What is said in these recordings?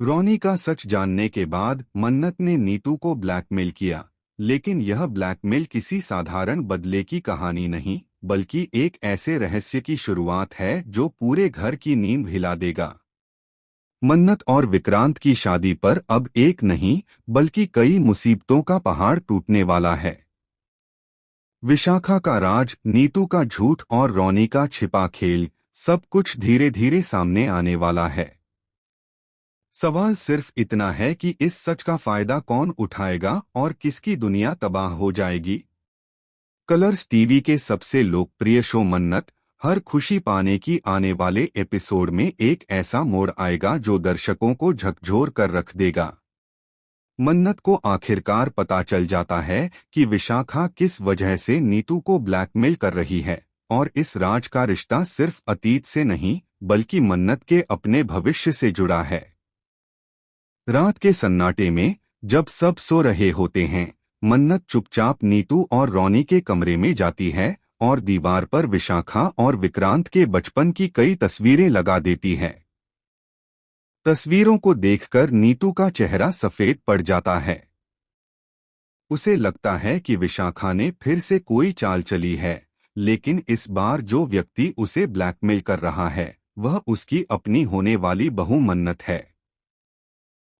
रोनी का सच जानने के बाद मन्नत ने नीतू को ब्लैकमेल किया, लेकिन यह ब्लैकमेल किसी साधारण बदले की कहानी नहीं, बल्कि एक ऐसे रहस्य की शुरुआत है जो पूरे घर की नींद हिला देगा। मन्नत और विक्रांत की शादी पर अब एक नहीं, बल्कि कई मुसीबतों का पहाड़ टूटने वाला है। विशाखा का राज, नीतू का झूठ और रोनी का छिपा खेल, सब कुछ धीरे धीरे सामने आने वाला है। सवाल सिर्फ इतना है कि इस सच का फायदा कौन उठाएगा और किसकी दुनिया तबाह हो जाएगी। कलर्स टीवी के सबसे लोकप्रिय शो मन्नत हर खुशी पाने की आने वाले एपिसोड में एक ऐसा मोड़ आएगा जो दर्शकों को झकझोर कर रख देगा। मन्नत को आखिरकार पता चल जाता है कि विशाखा किस वजह से नीतू को ब्लैकमेल कर रही है, और इस राज का रिश्ता सिर्फ अतीत से नहीं, बल्कि मन्नत के अपने भविष्य से जुड़ा है। रात के सन्नाटे में जब सब सो रहे होते हैं, मन्नत चुपचाप नीतू और रोनी के कमरे में जाती है और दीवार पर विशाखा और विक्रांत के बचपन की कई तस्वीरें लगा देती है। तस्वीरों को देखकर नीतू का चेहरा सफेद पड़ जाता है। उसे लगता है कि विशाखा ने फिर से कोई चाल चली है, लेकिन इस बार जो व्यक्ति उसे ब्लैकमेल कर रहा है वह उसकी अपनी होने वाली बहू मन्नत है।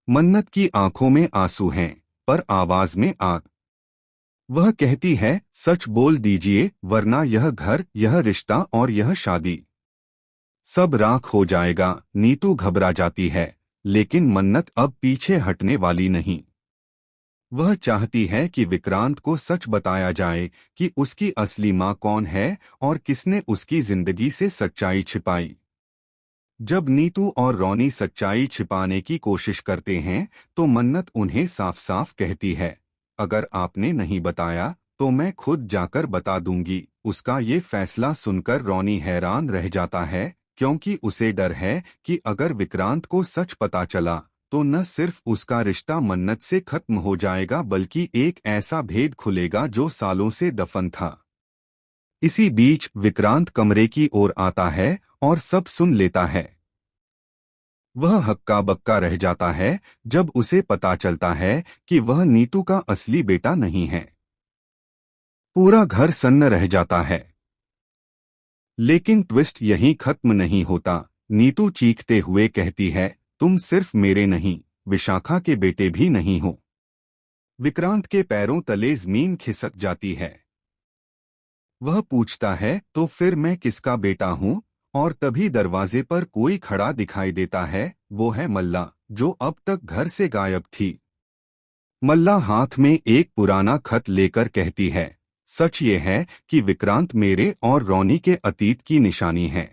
मन्नत की आंखों में आंसू हैं, पर आवाज में आग। वह कहती है, सच बोल दीजिए, वरना यह घर, यह रिश्ता और यह शादी सब राख हो जाएगा। नीतू घबरा जाती है, लेकिन मन्नत अब पीछे हटने वाली नहीं। वह चाहती है कि विक्रांत को सच बताया जाए कि उसकी असली मां कौन है और किसने उसकी जिंदगी से सच्चाई छिपाई। जब नीतू और रोनी सच्चाई छिपाने की कोशिश करते हैं तो मन्नत उन्हें साफ साफ कहती है, अगर आपने नहीं बताया तो मैं खुद जाकर बता दूंगी। उसका ये फैसला सुनकर रोनी हैरान रह जाता है, क्योंकि उसे डर है कि अगर विक्रांत को सच पता चला तो न सिर्फ उसका रिश्ता मन्नत से खत्म हो जाएगा, बल्कि एक ऐसा भेद खुलेगा जो सालों से दफन था। इसी बीच विक्रांत कमरे की ओर आता है और सब सुन लेता है। वह हक्का बक्का रह जाता है जब उसे पता चलता है कि वह नीतू का असली बेटा नहीं है। पूरा घर सन्न रह जाता है। लेकिन ट्विस्ट यहीं खत्म नहीं होता। नीतू चीखते हुए कहती है, तुम सिर्फ मेरे नहीं, विशाखा के बेटे भी नहीं हो। विक्रांत के पैरों तले जमीन खिसक जाती है। वह पूछता है, तो फिर मैं किसका बेटा हूँ? और तभी दरवाजे पर कोई खड़ा दिखाई देता है। वो है मल्ला, जो अब तक घर से गायब थी। मल्ला हाथ में एक पुराना खत लेकर कहती है, सच ये है कि विक्रांत मेरे और रोनी के अतीत की निशानी है।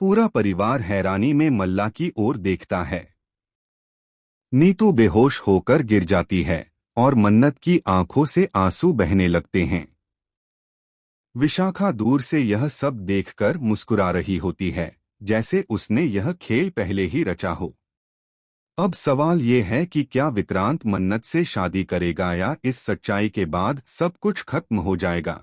पूरा परिवार हैरानी में मल्ला की ओर देखता है। नीतू बेहोश होकर गिर जाती है और मन्नत की आंखों से आंसू बहने लगते हैं। विशाखा दूर से यह सब देखकर मुस्कुरा रही होती है, जैसे उसने यह खेल पहले ही रचा हो। अब सवाल ये है कि क्या विक्रांत मन्नत से शादी करेगा या इस सच्चाई के बाद सब कुछ खत्म हो जाएगा?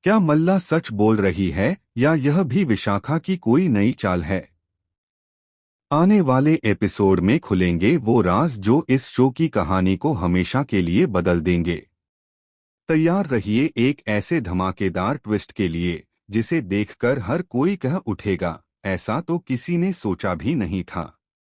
क्या मल्ला सच बोल रही है या यह भी विशाखा की कोई नई चाल है? आने वाले एपिसोड में खुलेंगे वो राज जो इस शो की कहानी को हमेशा के लिए बदल देंगे। तैयार रहिए एक ऐसे धमाकेदार ट्विस्ट के लिए जिसे देखकर हर कोई कह उठेगा, ऐसा तो किसी ने सोचा भी नहीं था।